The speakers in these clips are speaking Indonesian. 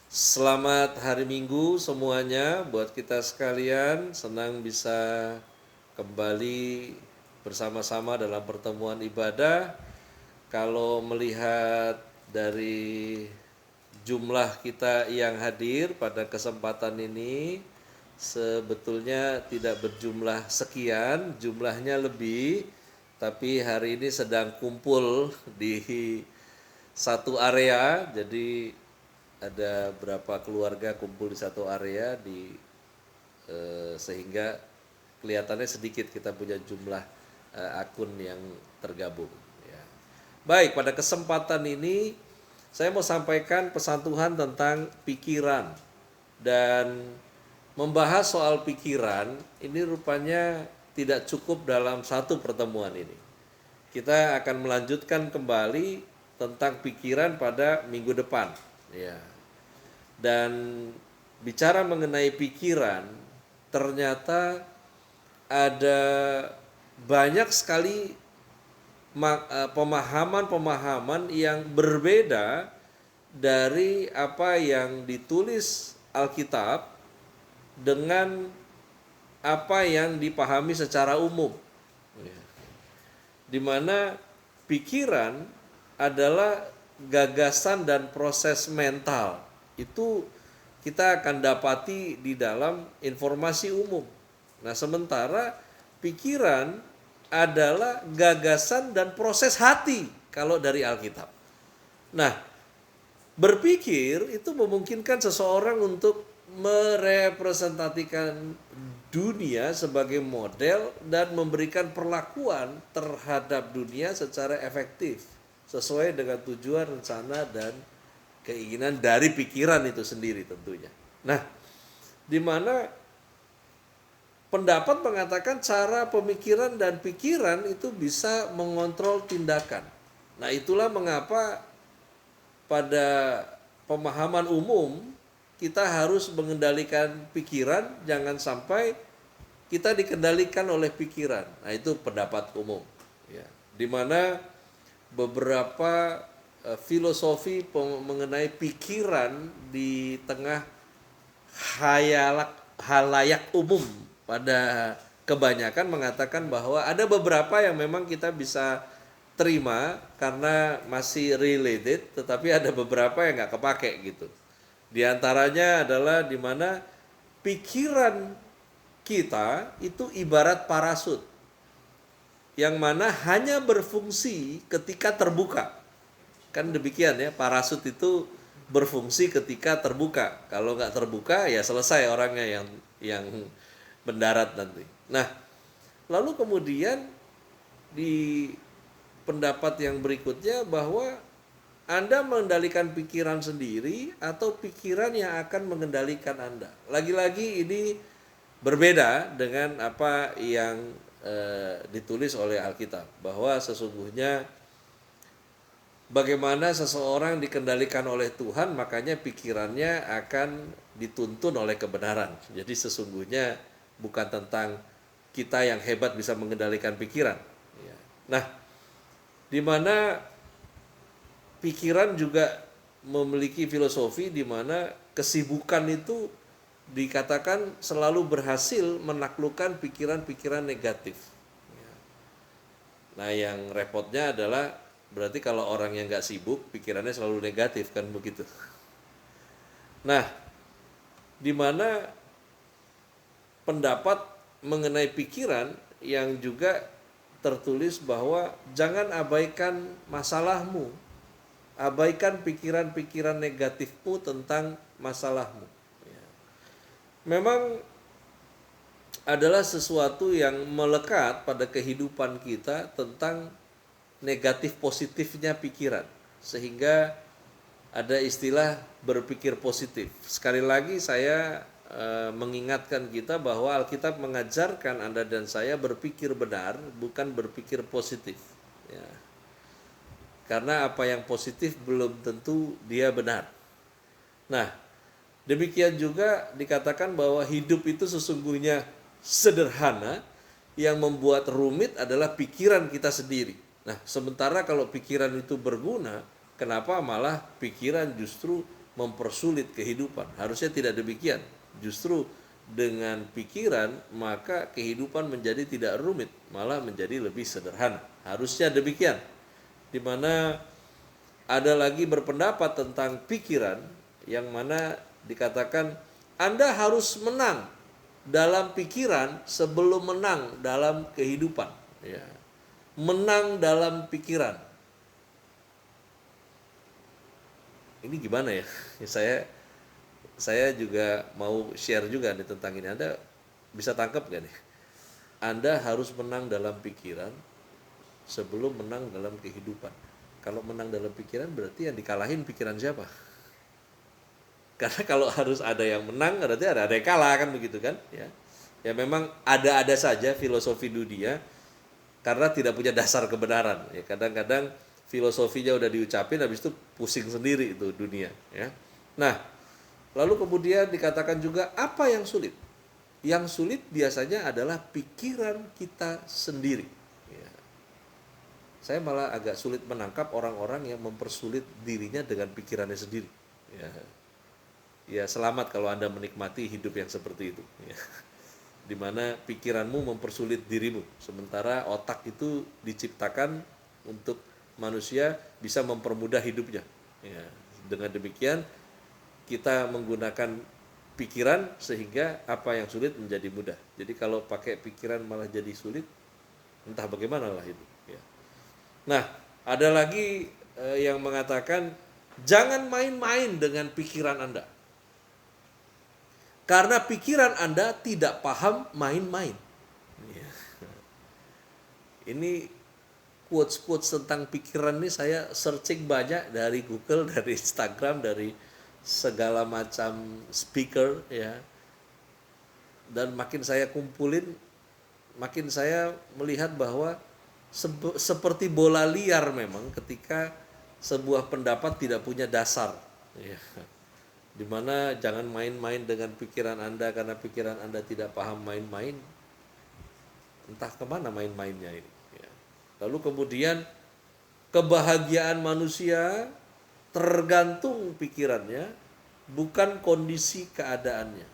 Selamat hari Minggu semuanya buat kita sekalian. Senang bisa kembali bersama-sama dalam pertemuan ibadah. Kalau melihat dari jumlah kita yang hadir pada kesempatan ini, sebetulnya tidak berjumlah sekian, jumlahnya lebih, tapi hari ini sedang kumpul di satu area. Jadi ada berapa keluarga kumpul di satu area sehingga kelihatannya sedikit kita punya jumlah akun yang tergabung ya. Baik, pada kesempatan ini saya mau sampaikan pesan Tuhan tentang pikiran, dan membahas soal pikiran ini rupanya tidak cukup dalam satu pertemuan ini. Kita akan melanjutkan kembali tentang pikiran pada minggu depan ya. Dan bicara mengenai pikiran, ternyata ada banyak sekali pemahaman-pemahaman yang berbeda dari apa yang ditulis Alkitab dengan apa yang dipahami secara umum. Di mana pikiran adalah gagasan dan proses mental. Itu kita akan dapati di dalam informasi umum. Nah, sementara pikiran adalah gagasan dan proses hati kalau dari Alkitab. Nah, berpikir itu memungkinkan seseorang untuk merepresentasikan dunia sebagai model dan memberikan perlakuan terhadap dunia secara efektif sesuai dengan tujuan, rencana, dan keinginan dari pikiran itu sendiri tentunya. Nah, di mana pendapat mengatakan cara pemikiran dan pikiran itu bisa mengontrol tindakan. Nah, itulah mengapa pada pemahaman umum kita harus mengendalikan pikiran, jangan sampai kita dikendalikan oleh pikiran. Nah, itu pendapat umum ya. Di mana beberapa filosofi mengenai pikiran di tengah halayak umum pada kebanyakan mengatakan bahwa ada beberapa yang memang kita bisa terima karena masih related, tetapi ada beberapa yang nggak kepake gitu. Di antaranya adalah di mana pikiran kita itu ibarat parasut yang mana hanya berfungsi ketika terbuka. Kan demikian ya, parasut itu berfungsi ketika terbuka. Kalau nggak terbuka ya selesai orangnya yang mendarat nanti. Nah, lalu kemudian di pendapat yang berikutnya bahwa Anda mengendalikan pikiran sendiri atau pikiran yang akan mengendalikan Anda. Lagi-lagi ini berbeda dengan apa yang ditulis oleh Alkitab, bahwa sesungguhnya bagaimana seseorang dikendalikan oleh Tuhan, makanya pikirannya akan dituntun oleh kebenaran. Jadi sesungguhnya bukan tentang kita yang hebat bisa mengendalikan pikiran. Nah, di mana pikiran juga memiliki filosofi di mana kesibukan itu dikatakan selalu berhasil menaklukkan pikiran-pikiran negatif. Nah, yang repotnya adalah berarti kalau orang yang nggak sibuk, pikirannya selalu negatif, kan begitu. Nah, di mana pendapat mengenai pikiran yang juga tertulis bahwa jangan abaikan masalahmu, abaikan pikiran-pikiran negatifmu tentang masalahmu. Memang adalah sesuatu yang melekat pada kehidupan kita tentang negatif positifnya pikiran, sehingga ada istilah berpikir positif. Sekali lagi saya mengingatkan kita bahwa Alkitab mengajarkan Anda dan saya berpikir benar, bukan berpikir positif ya. Karena apa yang positif belum tentu dia benar. Nah, demikian juga dikatakan bahwa hidup itu sesungguhnya sederhana, yang membuat rumit adalah pikiran kita sendiri. Nah, sementara kalau pikiran itu berguna, kenapa malah pikiran justru mempersulit kehidupan. Harusnya tidak demikian. Justru dengan pikiran maka kehidupan menjadi tidak rumit, malah menjadi lebih sederhana. Harusnya demikian. Di mana ada lagi berpendapat tentang pikiran yang mana dikatakan Anda harus menang dalam pikiran sebelum menang dalam kehidupan. Ya. Menang dalam pikiran. Ini gimana ya? Saya juga mau share juga nih tentang ini. Anda bisa tangkap gak nih? Anda harus menang dalam pikiran sebelum menang dalam kehidupan. Kalau menang dalam pikiran berarti yang dikalahin pikiran siapa? Karena kalau harus ada yang menang berarti ada yang kalah kan begitu kan? Ya, ya memang ada-ada saja filosofi dunia karena tidak punya dasar kebenaran. Ya kadang-kadang filosofinya udah diucapin habis itu pusing sendiri itu dunia. Ya. Nah, lalu kemudian dikatakan juga apa yang sulit? Yang sulit biasanya adalah pikiran kita sendiri. Ya. Saya malah agak sulit menangkap orang-orang yang mempersulit dirinya dengan pikirannya sendiri. Ya. Ya selamat kalau Anda menikmati hidup yang seperti itu. Ya. Di mana pikiranmu mempersulit dirimu, sementara otak itu diciptakan untuk manusia bisa mempermudah hidupnya. Ya. Dengan demikian kita menggunakan pikiran sehingga apa yang sulit menjadi mudah. Jadi kalau pakai pikiran malah jadi sulit, entah bagaimana lah itu. Ya. Nah, ada lagi yang mengatakan jangan main-main dengan pikiran Anda. Karena pikiran Anda tidak paham main-main. Ya. Ini quotes-quotes tentang pikiran ini saya searching banyak dari Google, dari Instagram, dari segala macam speaker ya. Dan makin saya kumpulin, makin saya melihat bahwa seperti bola liar memang ketika sebuah pendapat tidak punya dasar. Ya. Dimana jangan main-main dengan pikiran Anda karena pikiran Anda tidak paham main-main. Entah kemana main-mainnya ini. Ya. Lalu kemudian kebahagiaan manusia tergantung pikirannya, bukan kondisi keadaannya.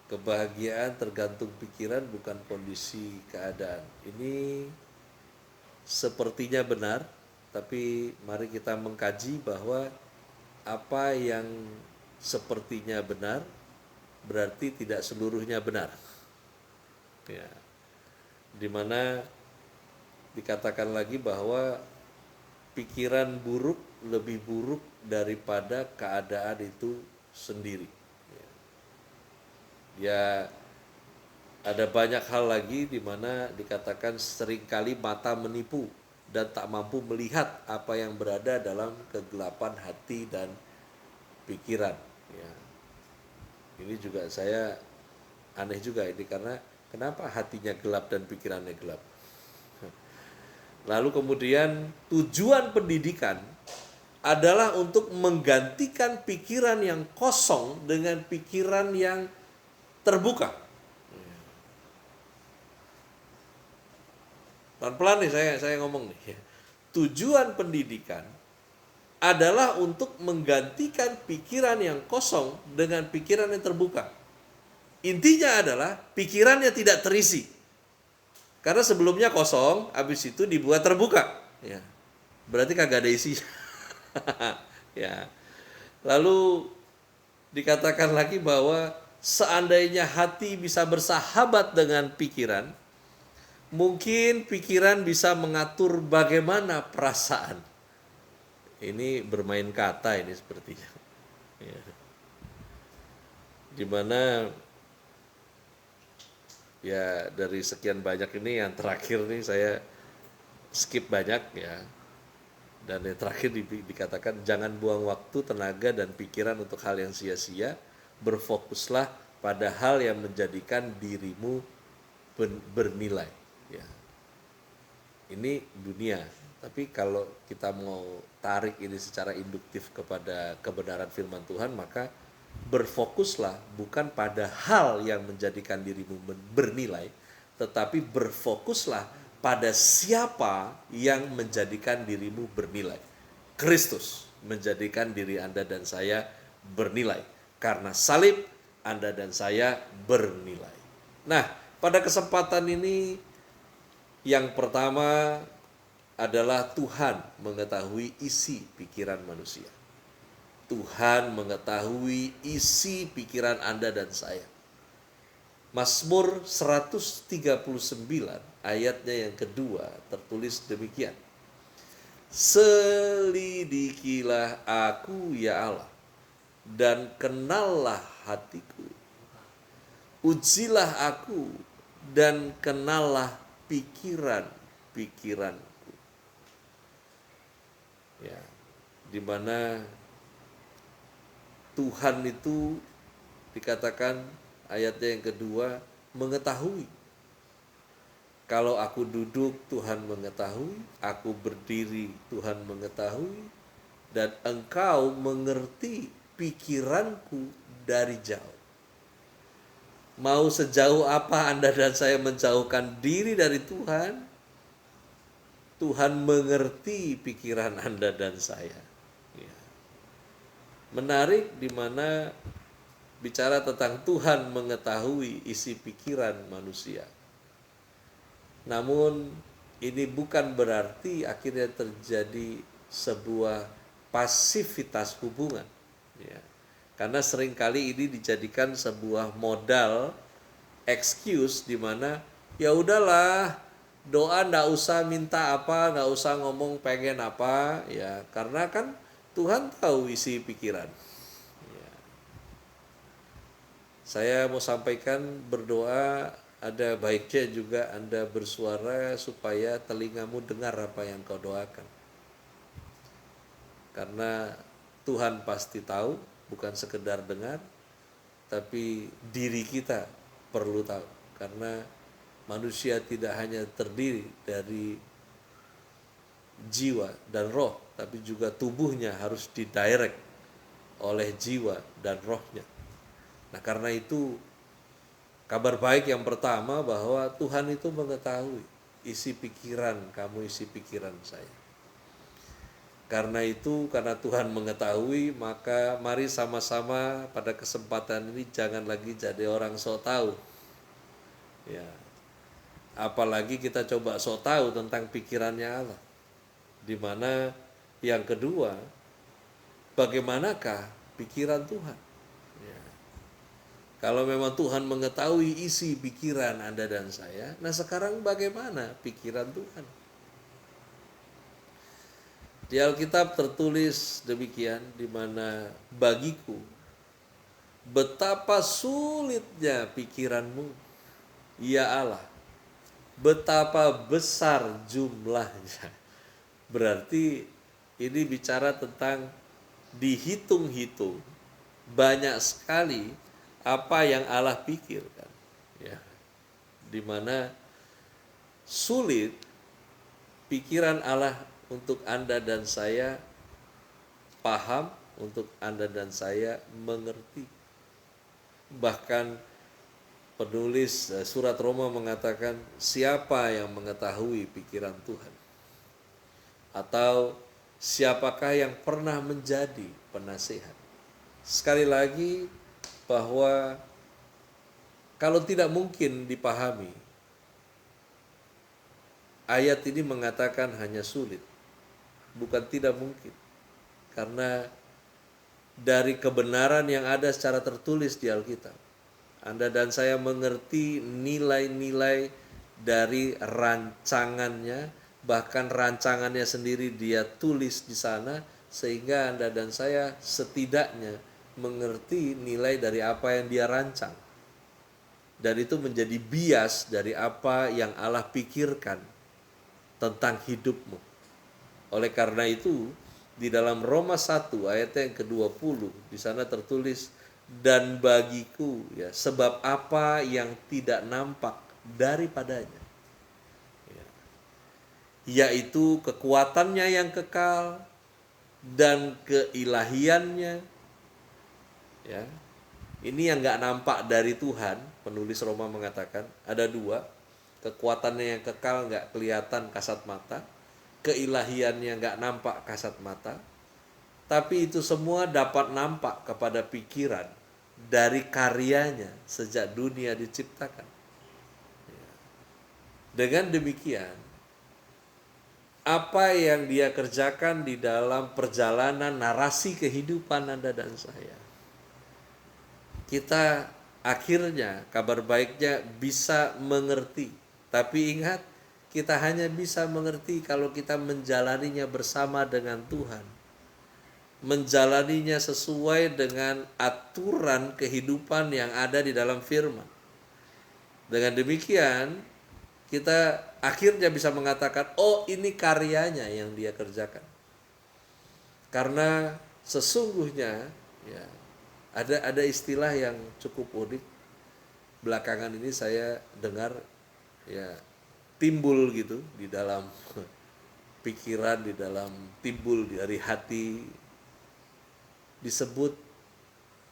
Kebahagiaan tergantung pikiran, bukan kondisi keadaan. Ini sepertinya benar, tapi mari kita mengkaji bahwa apa yang sepertinya benar berarti tidak seluruhnya benar. Ya. Dimana dikatakan lagi bahwa pikiran buruk lebih buruk daripada keadaan itu sendiri. Ya, ada banyak hal lagi di mana dikatakan seringkali mata menipu dan tak mampu melihat apa yang berada dalam kegelapan hati dan pikiran. Ya. Ini juga saya aneh juga ini karena kenapa hatinya gelap dan pikirannya gelap. Lalu kemudian tujuan pendidikan adalah untuk menggantikan pikiran yang kosong dengan pikiran yang terbuka. Pelan-pelan nih saya ngomong nih. Tujuan pendidikan adalah untuk menggantikan pikiran yang kosong dengan pikiran yang terbuka. Intinya adalah pikirannya tidak terisi. Karena sebelumnya kosong, habis itu dibuat terbuka. Ya. Berarti kagak ada isi. Ya. Lalu dikatakan lagi bahwa seandainya hati bisa bersahabat dengan pikiran, mungkin pikiran bisa mengatur bagaimana perasaan. Ini bermain kata ini sepertinya. Ya. Dimana ya dari sekian banyak ini yang terakhir nih saya skip banyak ya. Dan yang terakhir dikatakan jangan buang waktu, tenaga, dan pikiran untuk hal yang sia-sia. Berfokuslah pada hal yang menjadikan dirimu bernilai. Ya. Ini dunia. Tapi kalau kita mau tarik ini secara induktif kepada kebenaran firman Tuhan, maka berfokuslah bukan pada hal yang menjadikan dirimu bernilai, tetapi berfokuslah pada siapa yang menjadikan dirimu bernilai. Kristus menjadikan diri Anda dan saya bernilai. Karena salib, Anda dan saya bernilai. Nah, pada kesempatan ini yang pertama adalah Tuhan mengetahui isi pikiran manusia. Tuhan mengetahui isi pikiran Anda dan saya. Mazmur 139 ayatnya yang kedua tertulis demikian. Selidikilah aku ya Allah, dan kenallah hatiku. Ujilah aku dan kenallah pikiran-pikiranku. Ya, di mana Tuhan itu dikatakan ayatnya yang kedua mengetahui. Kalau aku duduk, Tuhan mengetahui. Aku berdiri, Tuhan mengetahui. Dan engkau mengerti pikiranku dari jauh. Mau sejauh apa Anda dan saya menjauhkan diri dari Tuhan, Tuhan mengerti pikiran Anda dan saya. Ya. Menarik di mana bicara tentang Tuhan mengetahui isi pikiran manusia. Namun ini bukan berarti akhirnya terjadi sebuah pasivitas hubungan. Ya. Karena seringkali ini dijadikan sebuah modal excuse di mana ya udahlah, doa nggak usah minta apa, nggak usah ngomong pengen apa, ya karena kan Tuhan tahu isi pikiran. Ya. Saya mau sampaikan berdoa, ada baiknya juga Anda bersuara supaya telingamu dengar apa yang kau doakan. Karena Tuhan pasti tahu, bukan sekedar dengar, tapi diri kita perlu tahu. Karena manusia tidak hanya terdiri dari jiwa dan roh, tapi juga tubuhnya harus didirect oleh jiwa dan rohnya. Nah, karena itu kabar baik yang pertama bahwa Tuhan itu mengetahui isi pikiran kamu, isi pikiran saya. Karena itu, karena Tuhan mengetahui, maka mari sama-sama pada kesempatan ini jangan lagi jadi orang sok tahu. Ya. Apalagi kita coba sok tahu tentang pikirannya Allah. Di mana yang kedua, bagaimanakah pikiran Tuhan? Ya. Kalau memang Tuhan mengetahui isi pikiran Anda dan saya, nah sekarang bagaimana pikiran Tuhan? Di Alkitab tertulis demikian, di mana bagiku betapa sulitnya pikiranmu, ya Allah, betapa besar jumlahnya. Berarti ini bicara tentang dihitung-hitung banyak sekali apa yang Allah pikirkan, ya. Di mana sulit pikiran Allah untuk Anda dan saya paham, untuk Anda dan saya mengerti. Bahkan penulis surat Roma mengatakan, siapa yang mengetahui pikiran Tuhan? Atau siapakah yang pernah menjadi penasihat? Sekali lagi bahwa kalau tidak mungkin dipahami, ayat ini mengatakan hanya sulit. Bukan tidak mungkin. Karena dari kebenaran yang ada secara tertulis di Alkitab, Anda dan saya mengerti nilai-nilai dari rancangannya, bahkan rancangannya sendiri dia tulis di sana, sehingga Anda dan saya setidaknya mengerti nilai dari apa yang dia rancang. Dan itu menjadi bias dari apa yang Allah pikirkan tentang hidupmu. Oleh karena itu, di dalam Roma 1 ayat yang ke-20, di sana tertulis, dan bagiku, ya, sebab apa yang tidak nampak daripadanya, ya, yaitu kekuatannya yang kekal dan keilahiannya, ya. Ini yang nggak nampak dari Tuhan, penulis Roma mengatakan ada dua, kekuatannya yang kekal nggak kelihatan kasat mata, keilahiannya nggak nampak kasat mata, tapi itu semua dapat nampak kepada pikiran dari karyanya sejak dunia diciptakan. Dengan demikian, apa yang dia kerjakan di dalam perjalanan narasi kehidupan Anda dan saya, kita akhirnya kabar baiknya bisa mengerti. Tapi ingat, kita hanya bisa mengerti kalau kita menjalaninya bersama dengan Tuhan, menjalaninya sesuai dengan aturan kehidupan yang ada di dalam firman. Dengan demikian, kita akhirnya bisa mengatakan, oh ini karyanya yang dia kerjakan. Karena sesungguhnya ya, ada istilah yang cukup unik. Belakangan ini saya dengar ya timbul gitu di dalam pikiran, di dalam timbul dari hati, disebut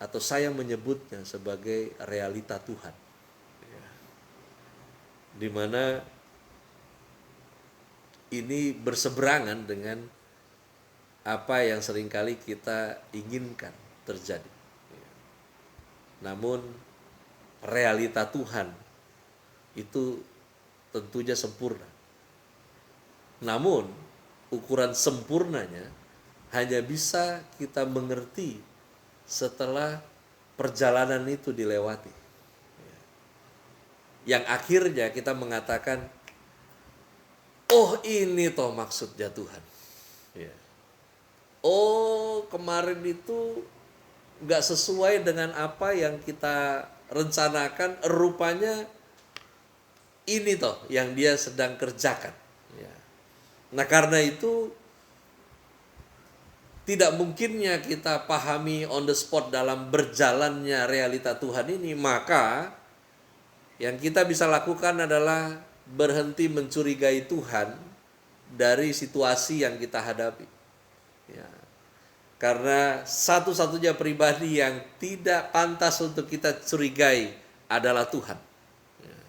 atau saya menyebutnya sebagai realita Tuhan. Di mana ini berseberangan dengan apa yang seringkali kita inginkan terjadi. Namun realita Tuhan itu tentunya sempurna. Namun ukuran sempurnanya hanya bisa kita mengerti setelah perjalanan itu dilewati. Yang akhirnya kita mengatakan, oh ini toh maksudnya Tuhan. Ya. Oh kemarin itu gak sesuai dengan apa yang kita rencanakan, rupanya ini toh yang dia sedang kerjakan. Ya. Nah karena itu tidak mungkinnya kita pahami on the spot dalam berjalannya realita Tuhan ini, maka yang kita bisa lakukan adalah berhenti mencurigai Tuhan dari situasi yang kita hadapi. Ya. Karena satu-satunya pribadi yang tidak pantas untuk kita curigai adalah Tuhan. Ya.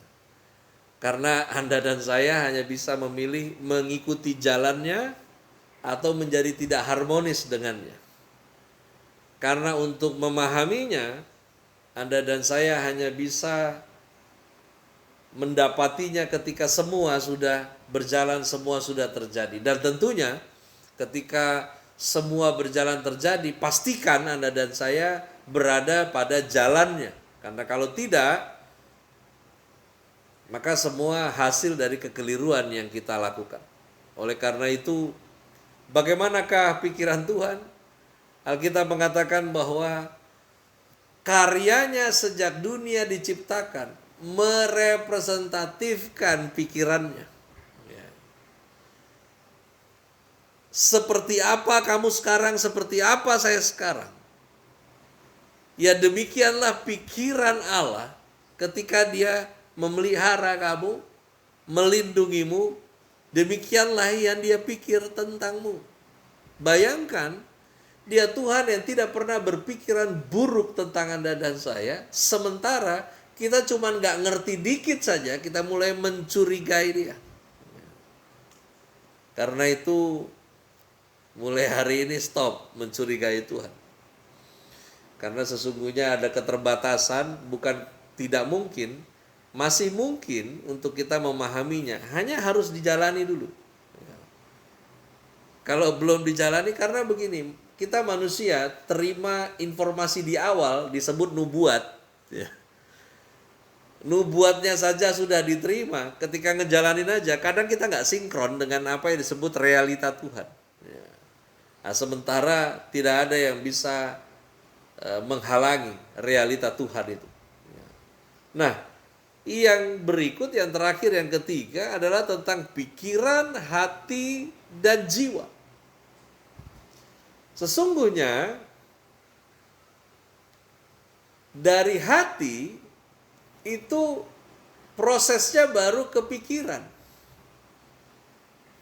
Karena Anda dan saya hanya bisa memilih mengikuti jalannya atau menjadi tidak harmonis dengannya. Karena untuk memahaminya, Anda dan saya hanya bisa mendapatinya ketika semua sudah berjalan, semua sudah terjadi. Dan tentunya ketika semua berjalan terjadi, pastikan Anda dan saya berada pada jalannya. Karena kalau tidak, maka semua hasil dari kekeliruan yang kita lakukan. Oleh karena itu, bagaimanakah pikiran Tuhan? Alkitab mengatakan bahwa karyanya sejak dunia diciptakan merepresentatifkan pikirannya. Ya. Seperti apa kamu sekarang, seperti apa saya sekarang. Ya demikianlah pikiran Allah ketika dia memelihara kamu, melindungimu, demikianlah yang dia pikir tentangmu. Bayangkan, dia Tuhan yang tidak pernah berpikiran buruk tentang Anda dan saya, sementara kita cuma nggak ngerti dikit saja, kita mulai mencurigai dia. Karena itu, mulai hari ini stop mencurigai Tuhan. Karena sesungguhnya ada keterbatasan, bukan tidak mungkin, masih mungkin untuk kita memahaminya. Hanya harus dijalani dulu. Kalau belum dijalani, karena begini, kita manusia terima informasi di awal disebut nubuat. Ya. Nubuatnya saja sudah diterima, ketika ngejalanin aja kadang kita nggak sinkron dengan apa yang disebut realita Tuhan. Ya. Nah, sementara tidak ada yang bisa menghalangi realita Tuhan itu. Ya. Nah, yang berikut, yang terakhir, yang ketiga adalah tentang pikiran, hati, dan jiwa. Sesungguhnya dari hati itu prosesnya baru ke pikiran.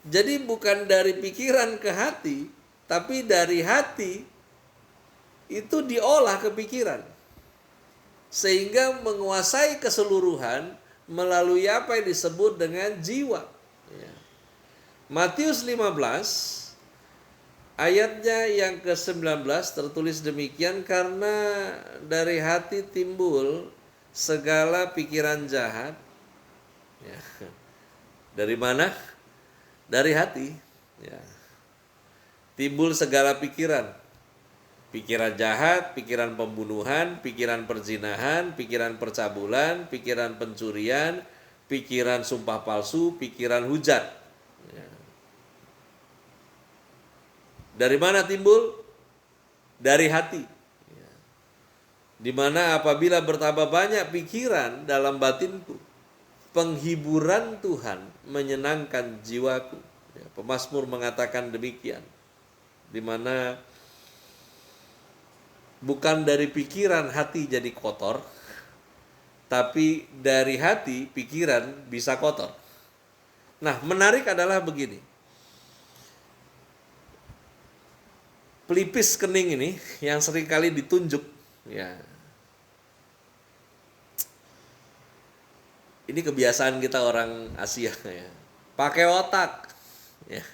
Jadi bukan dari pikiran ke hati, tapi dari hati itu diolah ke pikiran. Sehingga menguasai keseluruhan, melalui apa yang disebut dengan jiwa. Ya. Matius 15 ayatnya yang ke-19 tertulis demikian, karena dari hati timbul segala pikiran jahat. Ya. Dari mana? Dari hati. Ya. Timbul segala pikiran. Pikiran jahat, pikiran pembunuhan, pikiran perzinahan, pikiran percabulan, pikiran pencurian, pikiran sumpah palsu, pikiran hujat. Ya. Dari mana timbul? Dari hati. Ya. Dimana apabila bertambah banyak pikiran dalam batinku, penghiburan Tuhan menyenangkan jiwaku. Ya, pemazmur mengatakan demikian. Dimana bukan dari pikiran hati jadi kotor, tapi dari hati pikiran bisa kotor. Nah, menarik adalah begini. Pelipis kening ini yang seringkali ditunjuk, ya. Ini kebiasaan kita orang Asia, ya. Pakai otak, ya.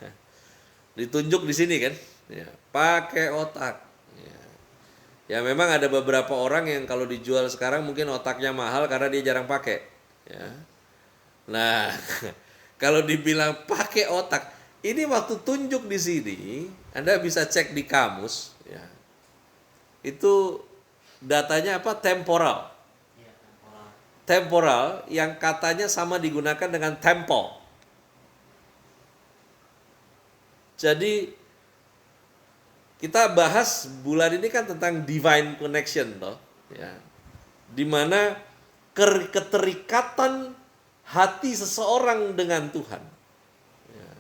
Ditunjuk di sini kan, ya. Pakai otak. Ya memang ada beberapa orang yang kalau dijual sekarang mungkin otaknya mahal karena dia jarang pakai. Ya. Nah, kalau dibilang pakai otak, ini waktu tunjuk di sini, Anda bisa cek di kamus. Ya. Itu datanya apa? Temporal. Temporal yang katanya sama digunakan dengan temple. Jadi kita bahas bulan ini kan tentang divine connection toh, ya. Dimana keterikatan hati seseorang dengan Tuhan, ya,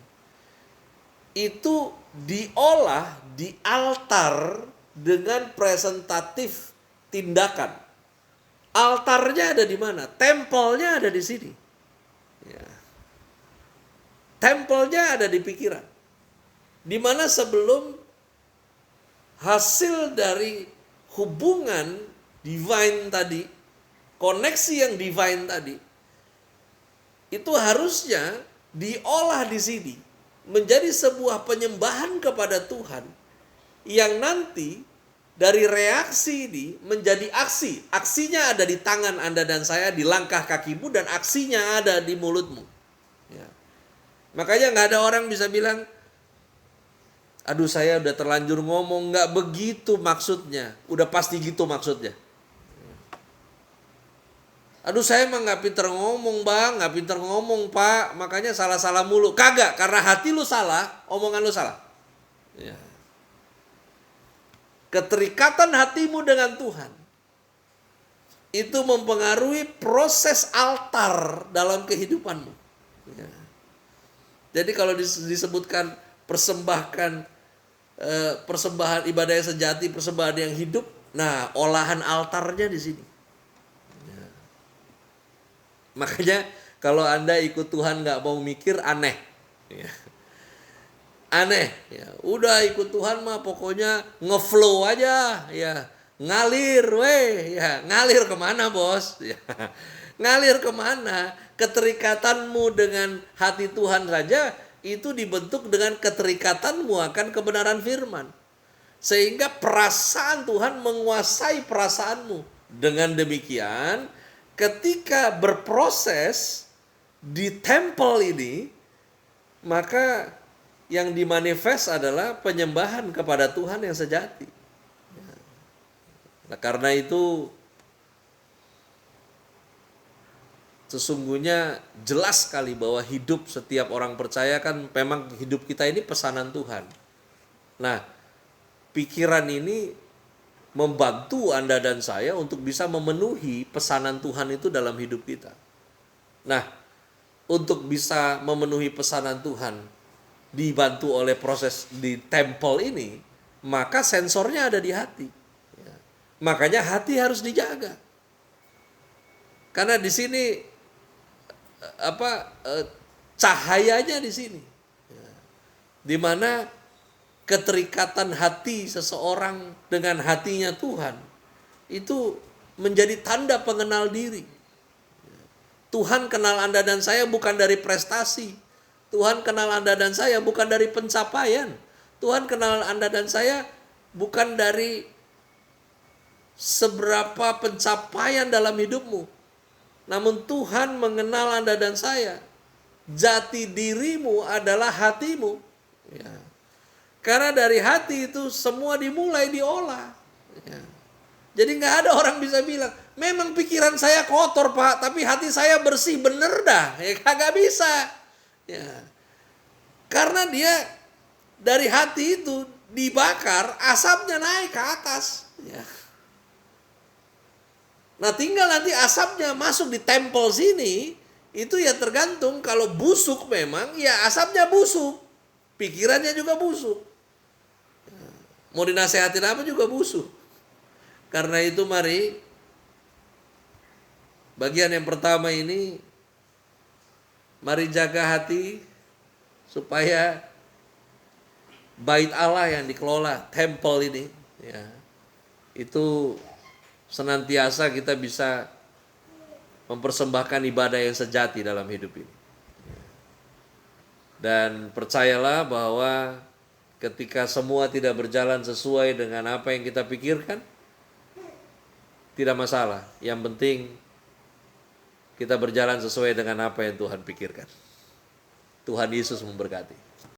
itu diolah di altar dengan presentatif tindakan. Altarnya ada di mana? Tempelnya ada di sini. Ya. Tempelnya ada di pikiran. Dimana sebelum hasil dari hubungan divine tadi, koneksi yang divine tadi, itu harusnya diolah di sini menjadi sebuah penyembahan kepada Tuhan yang nanti dari reaksi ini menjadi aksi. Aksinya ada di tangan Anda dan saya, di langkah kakimu, dan aksinya ada di mulutmu. Ya. Makanya nggak ada orang bisa bilang, aduh saya udah terlanjur ngomong, nggak begitu maksudnya. Udah pasti gitu maksudnya. Aduh saya emang nggak pinter ngomong bang, nggak pinter ngomong pak, makanya salah-salah mulu. Kagak, karena hati lu salah, omongan lu salah. Ya. Keterikatan hatimu dengan Tuhan itu mempengaruhi proses altar dalam kehidupanmu. Ya. Jadi kalau disebutkan persembahan ibadah yang sejati, persembahan yang hidup, nah olahan altarnya di sini. Ya. Makanya kalau Anda ikut Tuhan nggak mau mikir, aneh. Ya. Aneh. Ya. Udah ikut Tuhan mah pokoknya ngeflow aja, ya ngalir, weh, ya ngalir kemana bos? Ya. Ngalir kemana? Keterikatanmu dengan hati Tuhan saja itu dibentuk dengan keterikatanmu akan kebenaran firman. Sehingga perasaan Tuhan menguasai perasaanmu. Dengan demikian, ketika berproses di tempel ini, maka yang dimanifest adalah penyembahan kepada Tuhan yang sejati. Nah, karena itu sesungguhnya jelas sekali bahwa hidup setiap orang percaya kan memang hidup kita ini pesanan Tuhan. Nah, pikiran ini membantu Anda dan saya untuk bisa memenuhi pesanan Tuhan itu dalam hidup kita. Nah, untuk bisa memenuhi pesanan Tuhan dibantu oleh proses di tempel ini, maka sensornya ada di hati. Ya. Makanya hati harus dijaga. Karena di sini cahayanya di sini, di mana keterikatan hati seseorang dengan hatinya Tuhan itu menjadi tanda pengenal diri. Tuhan kenal Anda dan saya bukan dari prestasi. Tuhan kenal Anda dan saya bukan dari pencapaian. Tuhan kenal Anda dan saya bukan dari seberapa pencapaian dalam hidupmu. Namun Tuhan mengenal Anda dan saya. Jati dirimu adalah hatimu. Ya. Karena dari hati itu semua dimulai diolah. Ya. Jadi nggak ada orang bisa bilang, memang pikiran saya kotor Pak, tapi hati saya bersih bener dah. Ya kagak bisa. Ya. Karena dia dari hati itu dibakar, asapnya naik ke atas. Ya. Nah tinggal nanti asapnya masuk di tempel sini, itu ya tergantung. Kalau busuk memang, ya asapnya busuk. Pikirannya juga busuk. Mau dinasehatin apa juga busuk. Karena itu mari, bagian yang pertama ini, mari jaga hati supaya bait Allah yang dikelola, temple ini, ya, itu senantiasa kita bisa mempersembahkan ibadah yang sejati dalam hidup ini. Dan percayalah bahwa ketika semua tidak berjalan sesuai dengan apa yang kita pikirkan, tidak masalah. Yang penting kita berjalan sesuai dengan apa yang Tuhan pikirkan. Tuhan Yesus memberkati.